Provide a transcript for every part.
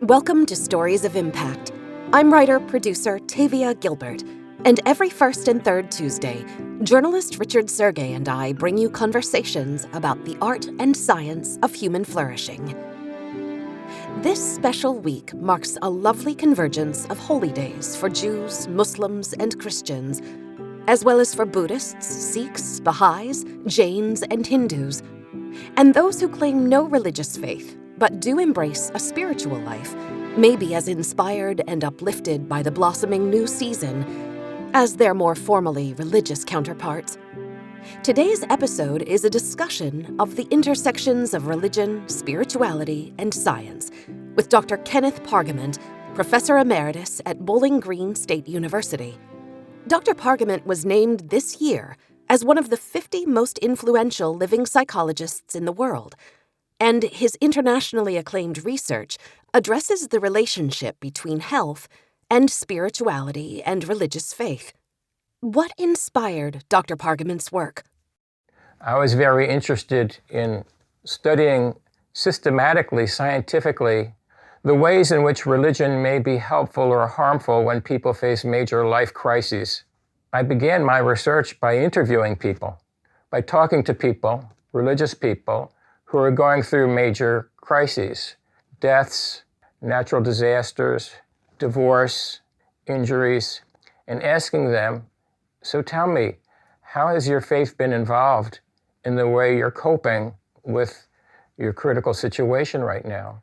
Welcome to Stories of Impact. I'm writer-producer Tavia Gilbert, and every first and third Tuesday, journalist Richard Sergey and I bring you conversations about the art and science of human flourishing. This special week marks a lovely convergence of holy days for Jews, Muslims, and Christians, as well as for Buddhists, Sikhs, Baha'is, Jains, and Hindus, and those who claim no religious faith but do embrace a spiritual life, may be as inspired and uplifted by the blossoming new season as their more formally religious counterparts. Today's episode is a discussion of the intersections of religion, spirituality, and science with Dr. Kenneth Pargament, Professor Emeritus at Bowling Green State University. Dr. Pargament was named this year as one of the 50 most influential living psychologists in the world, and his internationally acclaimed research addresses the relationship between health and spirituality and religious faith. What inspired Dr. Pargament's work? I was very interested in studying systematically, scientifically, the ways in which religion may be helpful or harmful when people face major life crises. I began my research by interviewing people, by talking to people, religious people, who are going through major crises, deaths, natural disasters, divorce, injuries, and asking them, so tell me, how has your faith been involved in the way you're coping with your critical situation right now?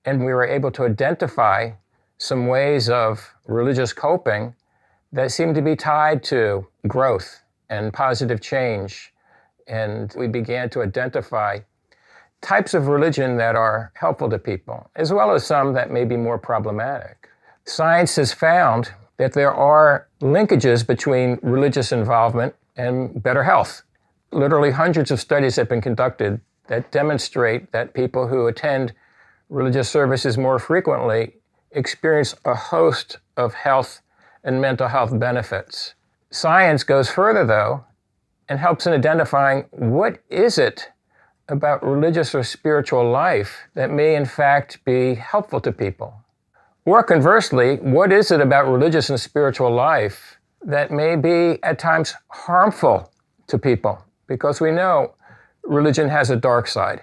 And we were able to identify some ways of religious coping that seemed to be tied to growth and positive change. And we began to identify types of religion that are helpful to people, as well as some that may be more problematic. Science has found that there are linkages between religious involvement and better health. Literally hundreds of studies have been conducted that demonstrate that people who attend religious services more frequently experience a host of health and mental health benefits. Science goes further, though, and helps in identifying what is it about religious or spiritual life that may in fact be helpful to people. Or conversely, what is it about religious and spiritual life that may be at times harmful to people? Because we know religion has a dark side.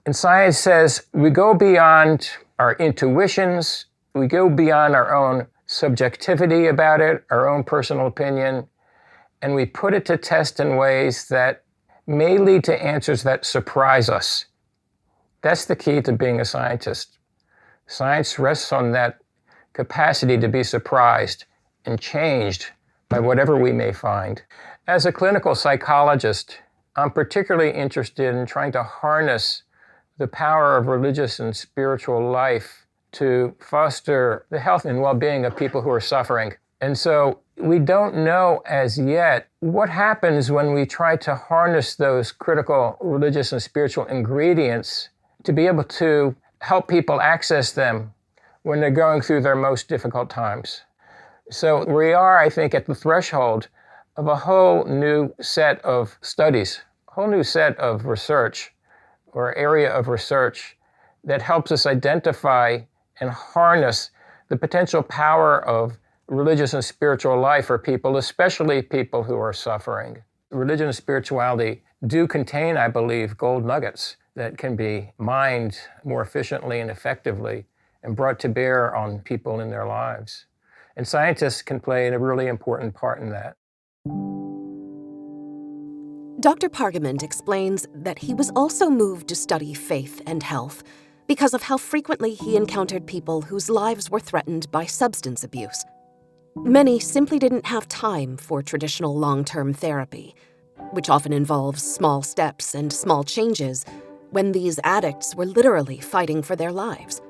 And science says we go beyond our intuitions, we go beyond our own subjectivity about it, our own personal opinion, and we put it to test in ways that may lead to answers that surprise us. That's the key to being a scientist. Science rests on that capacity to be surprised and changed by whatever we may find. As a clinical psychologist, I'm particularly interested in trying to harness the power of religious and spiritual life to foster the health and well-being of people who are suffering. And so we don't know as yet what happens when we try to harness those critical religious and spiritual ingredients to be able to help people access them when they're going through their most difficult times. So we are, I think, at the threshold of a whole new set of studies, a whole new set of research or area of research that helps us identify and harness the potential power of religious and spiritual life for people, especially people who are suffering. Religion and spirituality do contain, I believe, gold nuggets that can be mined more efficiently and effectively and brought to bear on people in their lives. And scientists can play a really important part in that. Dr. Pargament explains that he was also moved to study faith and health because of how frequently he encountered people whose lives were threatened by substance abuse. Many simply didn't have time for traditional long-term therapy, which often involves small steps and small changes when these addicts were literally fighting for their lives.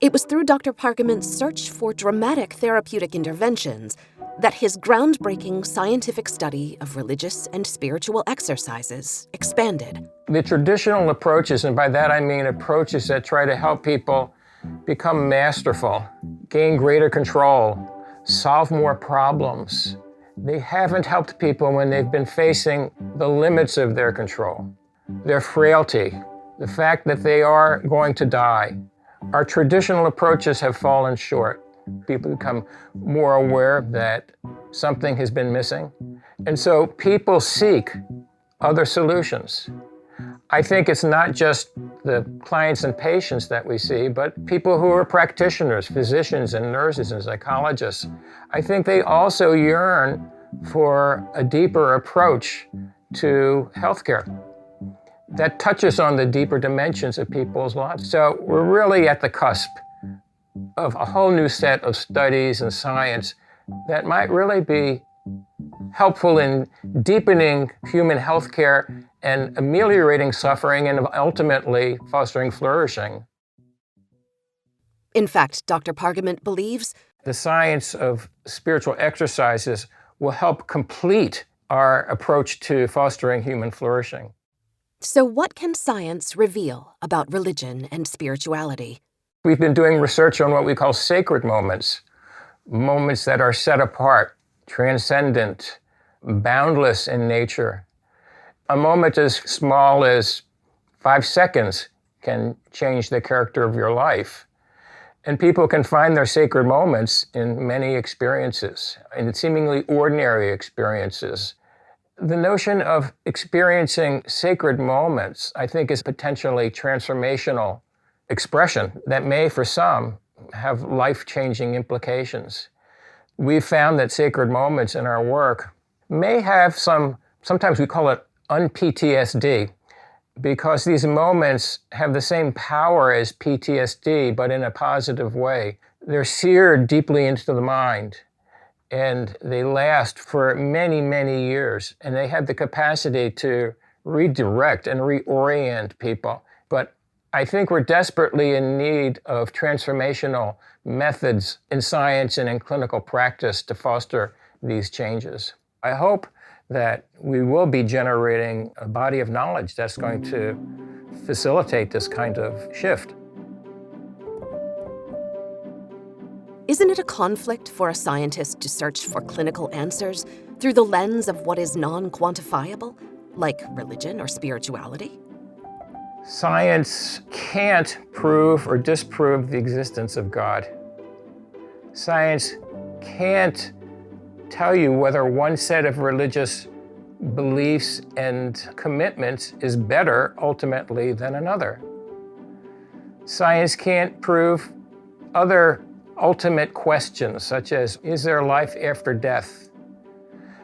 It was through Dr. Pargament's search for dramatic therapeutic interventions that his groundbreaking scientific study of religious and spiritual exercises expanded. The traditional approaches, and by that I mean approaches that try to help people become masterful, gain greater control, solve more problems. They haven't helped people when they've been facing the limits of their control, their frailty, the fact that they are going to die, Our traditional approaches have fallen short. People become more aware that something has been missing. And so people seek other solutions. I think it's not just the clients and patients that we see, but people who are practitioners, physicians and nurses and psychologists. I think they also yearn for a deeper approach to healthcare that touches on the deeper dimensions of people's lives. So we're really at the cusp of a whole new set of studies and science that might really be helpful in deepening human healthcare and ameliorating suffering and ultimately fostering flourishing. In fact, Dr. Pargament believes the science of spiritual exercises will help complete our approach to fostering human flourishing. So what can science reveal about religion and spirituality? We've been doing research on what we call sacred moments, moments that are set apart, transcendent, boundless in nature. A moment as small as 5 seconds can change the character of your life. And people can find their sacred moments in many experiences, in seemingly ordinary experiences. The notion of experiencing sacred moments, I think, is potentially transformational expression that may, for some, have life-changing implications. We've found that sacred moments in our work may have sometimes we call it un-PTSD, because these moments have the same power as PTSD, but in a positive way. They're seared deeply into the mind, and they last for many, many years, and they have the capacity to redirect and reorient people. But I think we're desperately in need of transformational methods in science and in clinical practice to foster these changes. I hope that we will be generating a body of knowledge that's going to facilitate this kind of shift. Isn't it a conflict for a scientist to search for clinical answers through the lens of what is non-quantifiable, like religion or spirituality? Science can't prove or disprove the existence of God. Science can't tell you whether one set of religious beliefs and commitments is better ultimately than another. Science can't prove other ultimate questions, such as, is there life after death?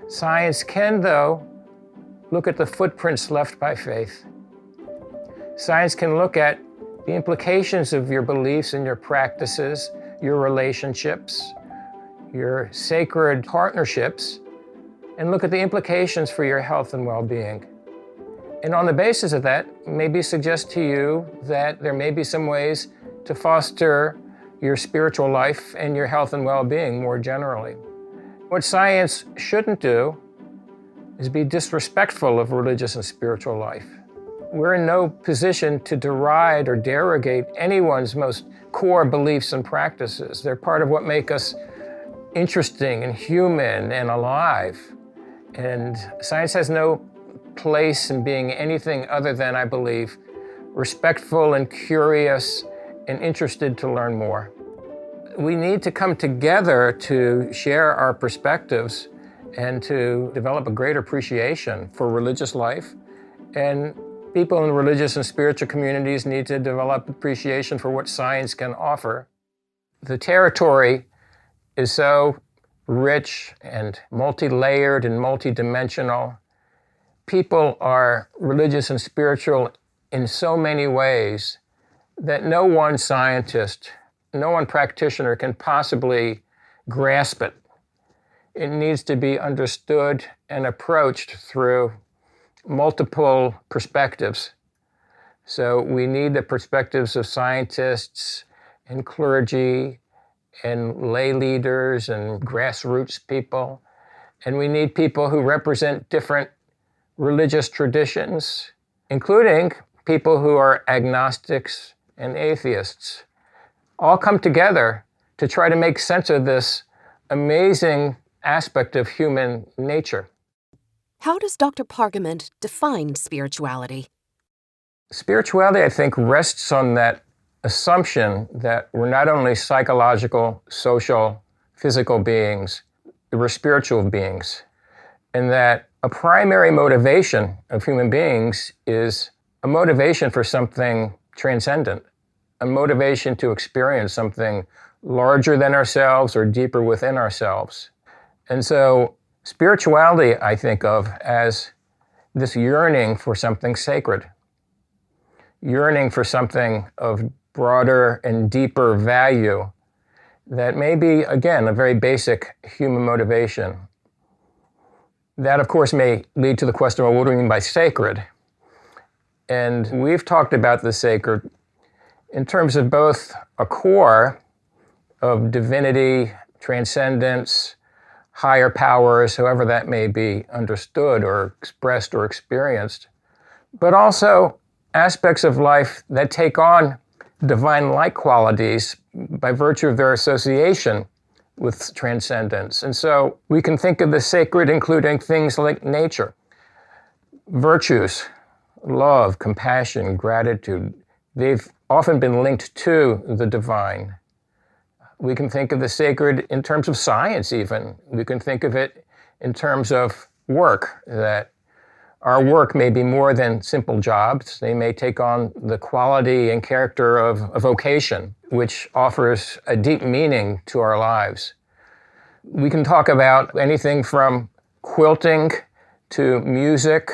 Science can, though, look at the footprints left by faith. Science can look at the implications of your beliefs and your practices, your relationships, your sacred partnerships, and look at the implications for your health and well-being. And on the basis of that, maybe suggest to you that there may be some ways to foster your spiritual life and your health and well-being more generally. What science shouldn't do is be disrespectful of religious and spiritual life. We're in no position to deride or derogate anyone's most core beliefs and practices. They're part of what make us interesting and human and alive. And science has no place in being anything other than, I believe, respectful and curious and interested to learn more. We need to come together to share our perspectives and to develop a great appreciation for religious life. And people in religious and spiritual communities need to develop appreciation for what science can offer. The territory is so rich and multi-layered and multi-dimensional. People are religious and spiritual in so many ways that no one scientist, no one practitioner can possibly grasp it. It needs to be understood and approached through multiple perspectives. So we need the perspectives of scientists and clergy and lay leaders and grassroots people. And we need people who represent different religious traditions, including people who are agnostics and atheists, all come together to try to make sense of this amazing aspect of human nature. How does Dr. Pargament define spirituality? Spirituality, I think, rests on that assumption that we're not only psychological, social, physical beings, we're spiritual beings, and that a primary motivation of human beings is a motivation for something transcendent, a motivation to experience something larger than ourselves or deeper within ourselves. And so spirituality I think of as this yearning for something sacred, yearning for something of broader and deeper value that may be, again, a very basic human motivation. That, of course, may lead to the question, well, what do we mean by sacred? And we've talked about the sacred in terms of both a core of divinity, transcendence, higher powers, however that may be understood or expressed or experienced, but also aspects of life that take on divine-like qualities by virtue of their association with transcendence. And so we can think of the sacred including things like nature, virtues, love, compassion, gratitude. They've often been linked to the divine. We can think of the sacred in terms of science even. We can think of it in terms of work, that our work may be more than simple jobs. They may take on the quality and character of a vocation, which offers a deep meaning to our lives. We can talk about anything from quilting to music.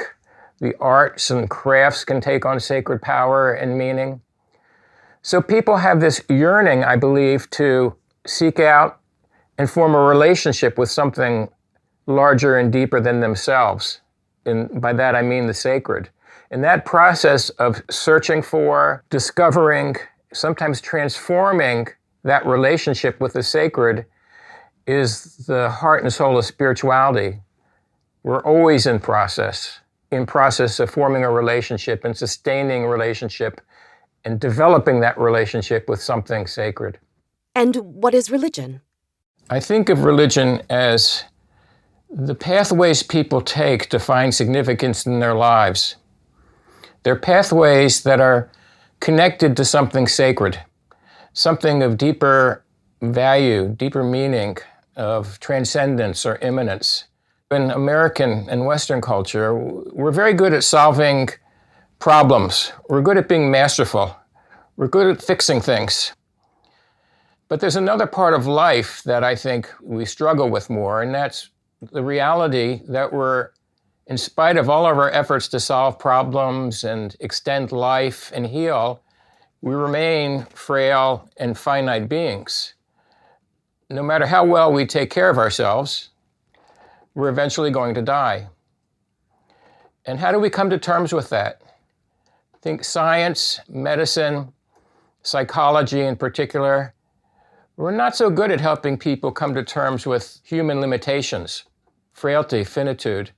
The arts and crafts can take on sacred power and meaning. So people have this yearning, I believe, to seek out and form a relationship with something larger and deeper than themselves. And by that I mean the sacred. And that process of searching for, discovering, sometimes transforming that relationship with the sacred is the heart and soul of spirituality. We're always in process of forming a relationship and sustaining a relationship and developing that relationship with something sacred. And what is religion? I think of religion as the pathways people take to find significance in their lives. They're pathways that are connected to something sacred, something of deeper value, deeper meaning, of transcendence or immanence. In American and Western culture, we're very good at solving problems. We're good at being masterful. We're good at fixing things. But there's another part of life that I think we struggle with more, and that's the reality that we're, in spite of all of our efforts to solve problems and extend life and heal, we remain frail and finite beings. No matter how well we take care of ourselves, we're eventually going to die. And how do we come to terms with that? I think science, medicine, psychology in particular, we're not so good at helping people come to terms with human limitations, frailty, finitude.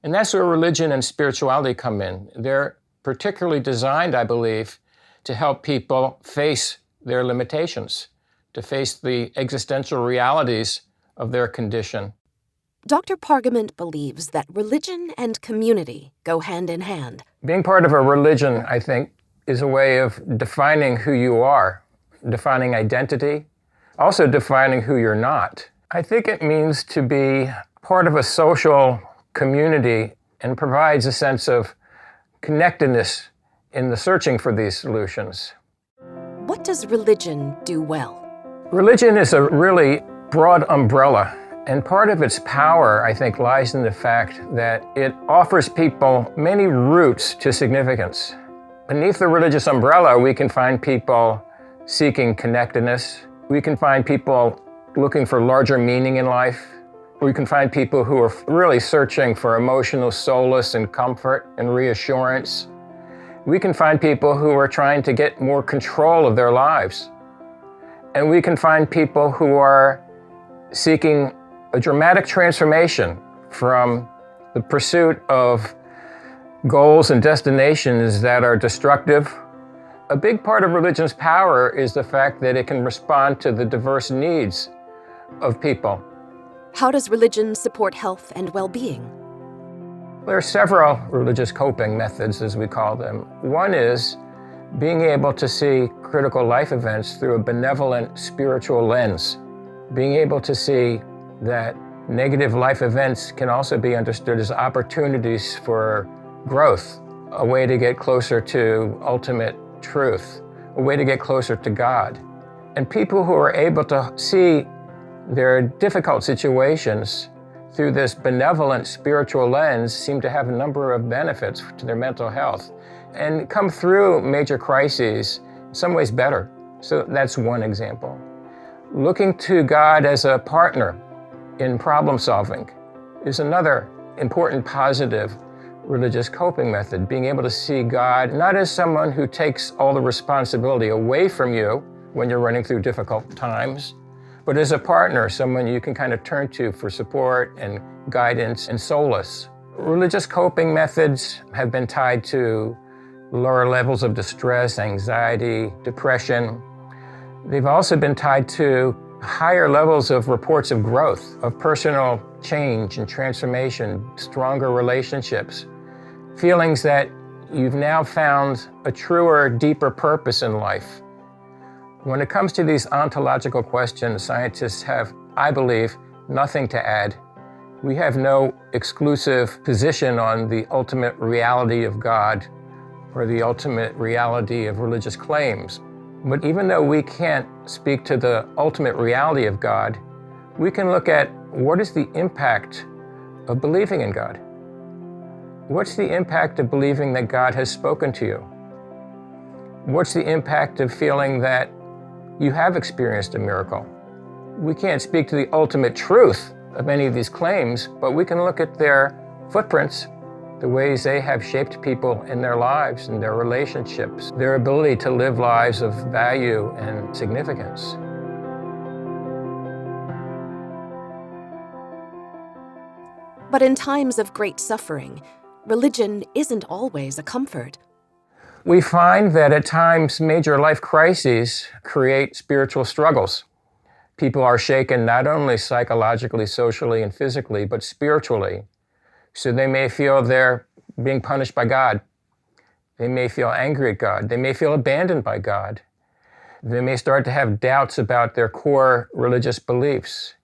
And that's where religion and spirituality come in. They're particularly designed, I believe, to help people face their limitations, to face the existential realities of their condition. Dr. Pargament believes that religion and community go hand in hand. Being part of a religion, I think, is a way of defining who you are, defining identity, also defining who you're not. I think it means to be part of a social community and provides a sense of connectedness in the searching for these solutions. What does religion do well? Religion is a really broad umbrella, and part of its power, I think, lies in the fact that it offers people many routes to significance. Beneath the religious umbrella, we can find people seeking connectedness. We can find people looking for larger meaning in life. We can find people who are really searching for emotional solace and comfort and reassurance. We can find people who are trying to get more control of their lives. And we can find people who are seeking a dramatic transformation from the pursuit of goals and destinations that are destructive. A big part of religion's power is the fact that it can respond to the diverse needs of people. How does religion support health and well-being? There are several religious coping methods, as we call them. One is being able to see critical life events through a benevolent spiritual lens, being able to see that negative life events can also be understood as opportunities for growth, a way to get closer to ultimate truth, a way to get closer to God. And people who are able to see their difficult situations through this benevolent spiritual lens seem to have a number of benefits to their mental health and come through major crises in some ways better. So that's one example. Looking to God as a partner in problem solving is another important positive religious coping method, being able to see God not as someone who takes all the responsibility away from you when you're running through difficult times, but as a partner, someone you can kind of turn to for support and guidance and solace. Religious coping methods have been tied to lower levels of distress, anxiety, depression. They've also been tied to higher levels of reports of growth, of personal change and transformation, stronger relationships, feelings that you've now found a truer, deeper purpose in life. When it comes to these ontological questions, scientists have, I believe, nothing to add. We have no exclusive position on the ultimate reality of God or the ultimate reality of religious claims. But even though we can't speak to the ultimate reality of God, we can look at what is the impact of believing in God. What's the impact of believing that God has spoken to you? What's the impact of feeling that you have experienced a miracle? We can't speak to the ultimate truth of any of these claims, but we can look at their footprints, the ways they have shaped people in their lives and their relationships, their ability to live lives of value and significance. But in times of great suffering, religion isn't always a comfort. We find that at times major life crises create spiritual struggles. People are shaken not only psychologically, socially, and physically, but spiritually. So they may feel they're being punished by God. They may feel angry at God. They may feel abandoned by God. They may start to have doubts about their core religious beliefs.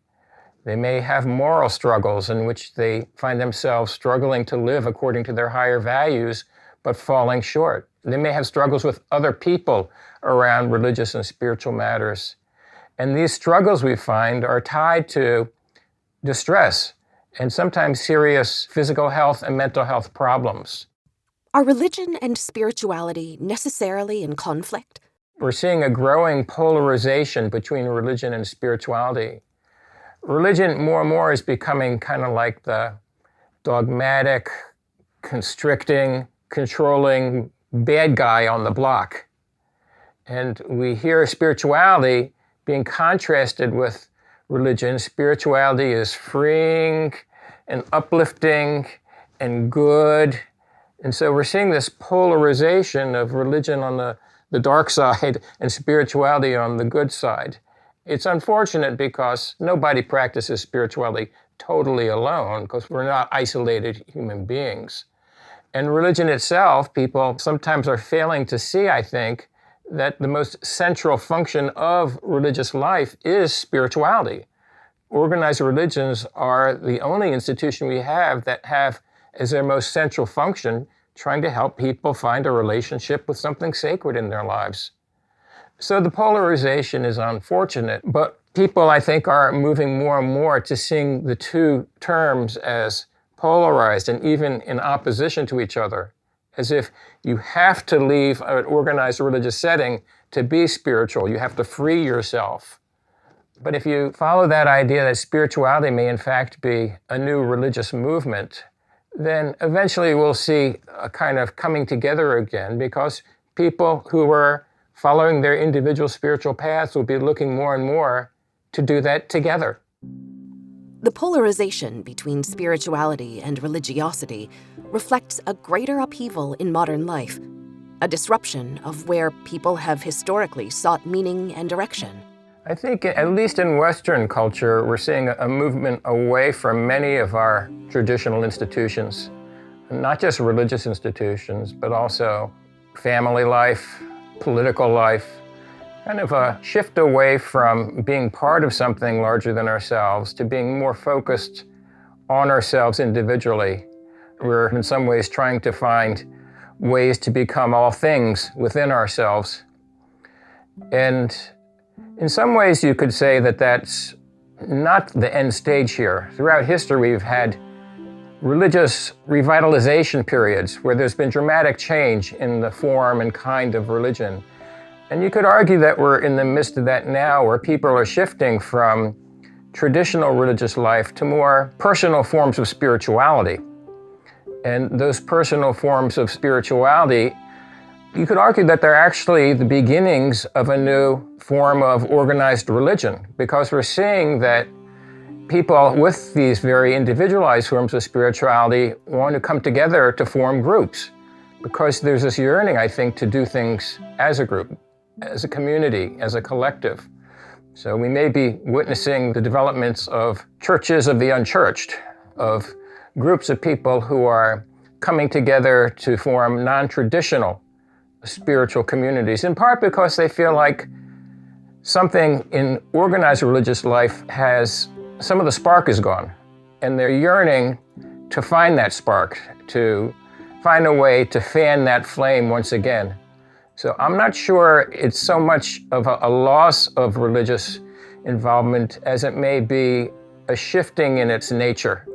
They may have moral struggles in which they find themselves struggling to live according to their higher values, but falling short. They may have struggles with other people around religious and spiritual matters. And these struggles, we find, are tied to distress and sometimes serious physical health and mental health problems. Are religion and spirituality necessarily in conflict? We're seeing a growing polarization between religion and spirituality. Religion more and more is becoming kind of like the dogmatic, constricting, controlling bad guy on the block. And we hear spirituality being contrasted with religion. Spirituality is freeing and uplifting and good. And so we're seeing this polarization of religion on the dark side and spirituality on the good side. It's unfortunate because nobody practices spirituality totally alone, because we're not isolated human beings. And religion itself, people sometimes are failing to see, I think, that the most central function of religious life is spirituality. Organized religions are the only institution we have that have as their most central function trying to help people find a relationship with something sacred in their lives. So the polarization is unfortunate, but people, I think, are moving more and more to seeing the two terms as polarized and even in opposition to each other, as if you have to leave an organized religious setting to be spiritual. You have to free yourself. But if you follow that idea that spirituality may in fact be a new religious movement, then eventually we'll see a kind of coming together again, because people who are following their individual spiritual paths will be looking more and more to do that together. The polarization between spirituality and religiosity reflects a greater upheaval in modern life, a disruption of where people have historically sought meaning and direction. I think, at least in Western culture, we're seeing a movement away from many of our traditional institutions, not just religious institutions, but also family life, political life, kind of a shift away from being part of something larger than ourselves to being more focused on ourselves individually. We're in some ways trying to find ways to become all things within ourselves. And in some ways you could say that that's not the end stage here. Throughout history we've had religious revitalization periods where there's been dramatic change in the form and kind of religion. And you could argue that we're in the midst of that now, where people are shifting from traditional religious life to more personal forms of spirituality. And those personal forms of spirituality, you could argue that they're actually the beginnings of a new form of organized religion, because we're seeing that people with these very individualized forms of spirituality want to come together to form groups, because there's this yearning, I think, to do things as a group, as a community, as a collective. So we may be witnessing the developments of churches of the unchurched, of groups of people who are coming together to form non-traditional spiritual communities, in part because they feel like something in organized religious life has, some of the spark is gone, and they're yearning to find that spark, to find a way to fan that flame once again. So I'm not sure it's so much of a loss of religious involvement as it may be a shifting in its nature.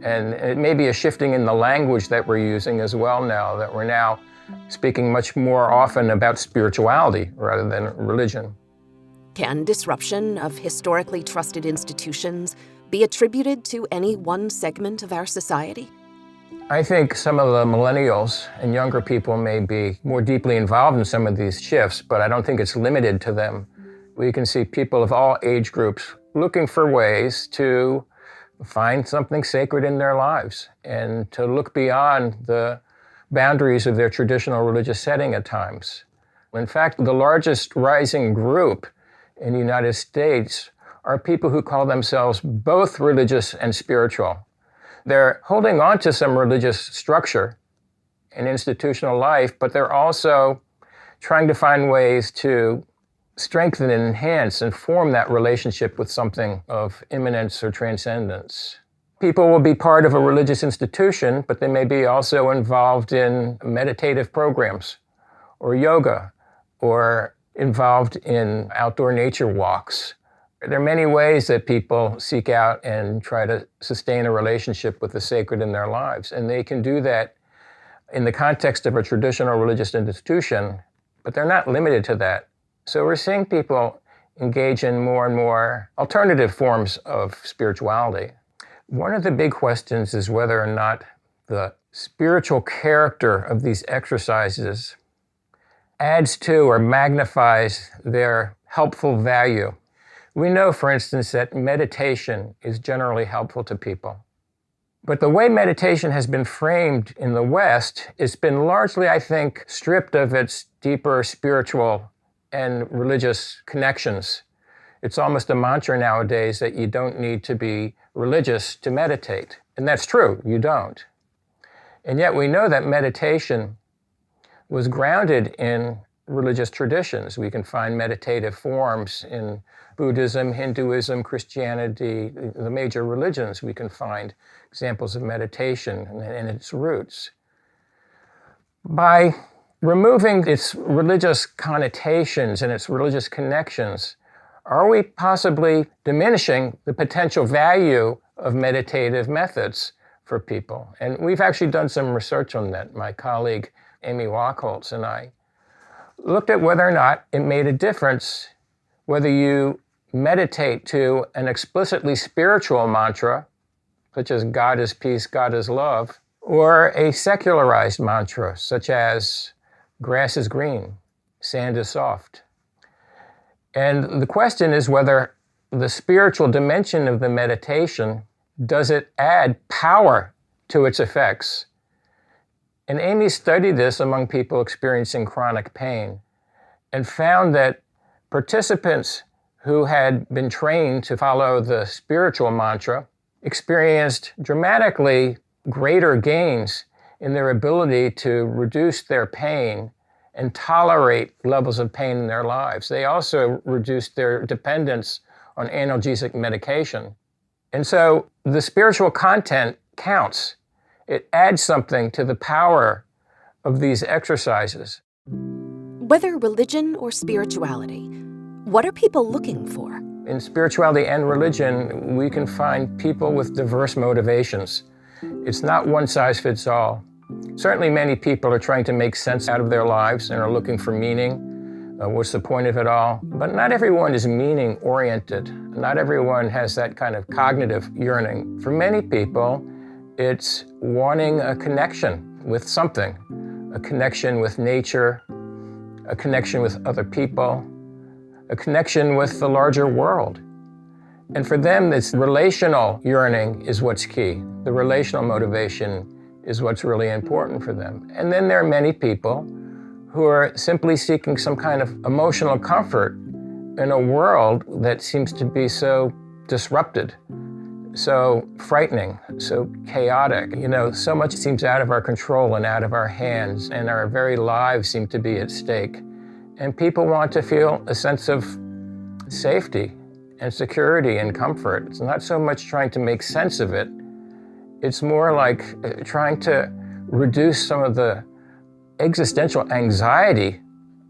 And it may be a shifting in the language that we're using as well now, that we're now speaking much more often about spirituality rather than religion. Can disruption of historically trusted institutions be attributed to any one segment of our society? I think some of the millennials and younger people may be more deeply involved in some of these shifts, but I don't think it's limited to them. We can see people of all age groups looking for ways to find something sacred in their lives and to look beyond the boundaries of their traditional religious setting at times. In fact, the largest rising group in the United States are people who call themselves both religious and spiritual. They're holding on to some religious structure in institutional life, but they're also trying to find ways to strengthen and enhance and form that relationship with something of immanence or transcendence. People will be part of a religious institution, but they may be also involved in meditative programs or yoga or involved in outdoor nature walks. There are many ways that people seek out and try to sustain a relationship with the sacred in their lives, and they can do that in the context of a traditional religious institution, but they're not limited to that. So we're seeing people engage in more and more alternative forms of spirituality. One of the big questions is whether or not the spiritual character of these exercises adds to or magnifies their helpful value. We know, for instance, that meditation is generally helpful to people. But the way meditation has been framed in the West, it's been largely, I think, stripped of its deeper spiritual and religious connections. It's almost a mantra nowadays that you don't need to be religious to meditate. And that's true, you don't. And yet we know that meditation was grounded in religious traditions. We can find meditative forms in Buddhism, Hinduism, Christianity, the major religions. We can find examples of meditation and its roots. By removing its religious connotations and its religious connections, are we possibly diminishing the potential value of meditative methods for people? And we've actually done some research on that. My colleague, Amy Wachholz, and I looked at whether or not it made a difference whether you meditate to an explicitly spiritual mantra, such as God is peace, God is love, or a secularized mantra, such as grass is green, sand is soft. And the question is whether the spiritual dimension of the meditation, does it add power to its effects? And Amy studied this among people experiencing chronic pain and found that participants who had been trained to follow the spiritual mantra experienced dramatically greater gains in their ability to reduce their pain and tolerate levels of pain in their lives. They also reduce their dependence on analgesic medication. And so the spiritual content counts. It adds something to the power of these exercises. Whether religion or spirituality, what are people looking for? In spirituality and religion, we can find people with diverse motivations. It's not one size fits all. Certainly many people are trying to make sense out of their lives and are looking for meaning. What's the point of it all? But not everyone is meaning-oriented. Not everyone has that kind of cognitive yearning. For many people, it's wanting a connection with something, a connection with nature, a connection with other people, a connection with the larger world. And for them, this relational yearning is what's key. The relational motivation is what's really important for them. And then there are many people who are simply seeking some kind of emotional comfort in a world that seems to be so disrupted, so frightening, so chaotic. So much seems out of our control and out of our hands, and our very lives seem to be at stake. And people want to feel a sense of safety and security and comfort. It's not so much trying to make sense of it. It's more like trying to reduce some of the existential anxiety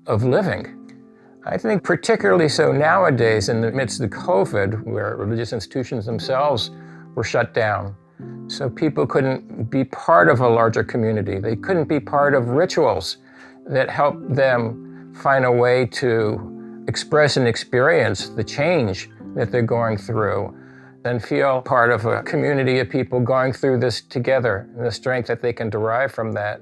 of living. I think particularly so nowadays in the midst of COVID, where religious institutions themselves were shut down. So people couldn't be part of a larger community. They couldn't be part of rituals that helped them find a way to express and experience the change that they're going through and feel part of a community of people going through this together and the strength that they can derive from that.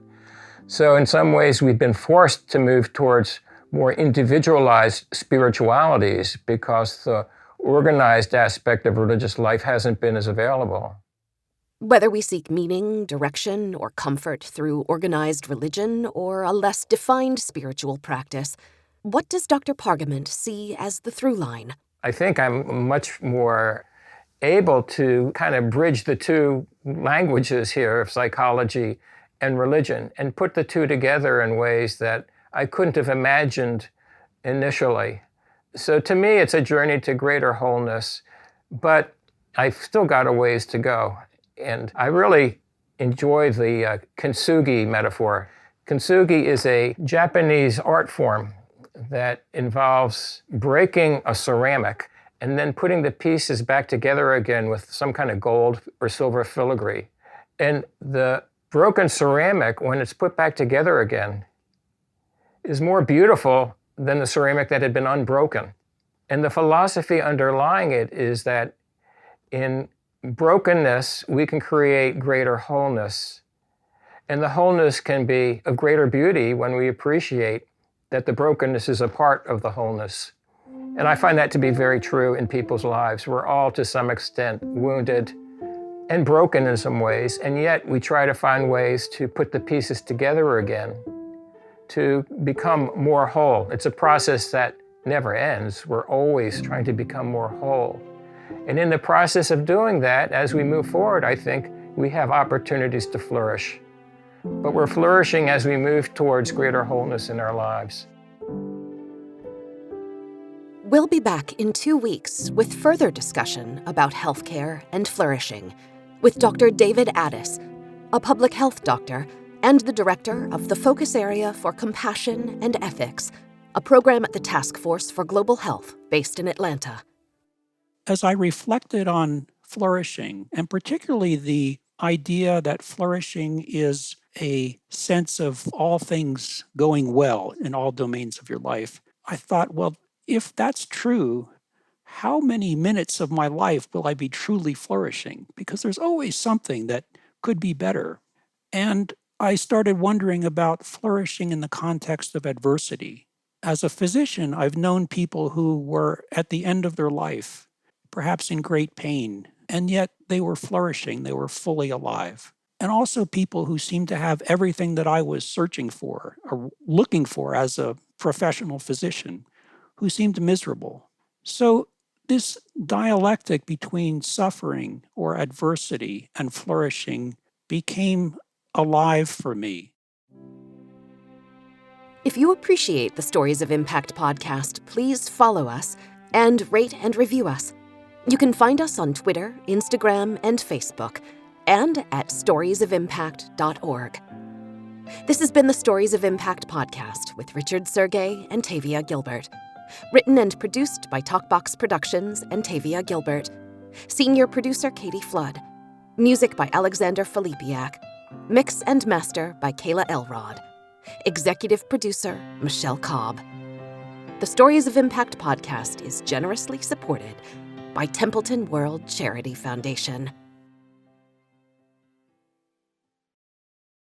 So in some ways, we've been forced to move towards more individualized spiritualities because the organized aspect of religious life hasn't been as available. Whether we seek meaning, direction, or comfort through organized religion or a less defined spiritual practice, what does Dr. Pargament see as the through line? I think I'm much more able to kind of bridge the two languages here of psychology and religion and put the two together in ways that I couldn't have imagined initially. So to me, it's a journey to greater wholeness, but I've still got a ways to go. And I really enjoy the kintsugi metaphor. Kintsugi is a Japanese art form that involves breaking a ceramic and then putting the pieces back together again with some kind of gold or silver filigree. And the broken ceramic, when it's put back together again, is more beautiful than the ceramic that had been unbroken. And the philosophy underlying it is that in brokenness, we can create greater wholeness. And the wholeness can be of greater beauty when we appreciate that the brokenness is a part of the wholeness. And I find that to be very true in people's lives. We're all, to some extent, wounded and broken in some ways, and yet we try to find ways to put the pieces together again, to become more whole. It's a process that never ends. We're always trying to become more whole. And in the process of doing that, as we move forward, I think we have opportunities to flourish. But we're flourishing as we move towards greater wholeness in our lives. We'll be back in 2 weeks with further discussion about healthcare and flourishing with Dr. David Addis, a public health doctor and the director of the Focus Area for Compassion and Ethics, a program at the Task Force for Global Health based in Atlanta. As I reflected on flourishing, and particularly the idea that flourishing is a sense of all things going well in all domains of your life, I thought, well, if that's true, how many minutes of my life will I be truly flourishing? Because there's always something that could be better. And I started wondering about flourishing in the context of adversity. As a physician, I've known people who were at the end of their life, perhaps in great pain, and yet they were flourishing, they were fully alive. And also people who seemed to have everything that I was searching for or looking for as a professional physician, who seemed miserable. So this dialectic between suffering or adversity and flourishing became alive for me. If you appreciate the Stories of Impact podcast, please follow us and rate and review us. You can find us on Twitter, Instagram, and Facebook, and at storiesofimpact.org. This has been the Stories of Impact podcast with Richard Sergey and Tavia Gilbert. Written and produced by Talkbox Productions and Tavia Gilbert. Senior producer Katie Flood. Music by Alexander Filipiak. Mix and master by Kayla Elrod. Executive producer Michelle Cobb. The Stories of Impact podcast is generously supported by Templeton World Charity Foundation.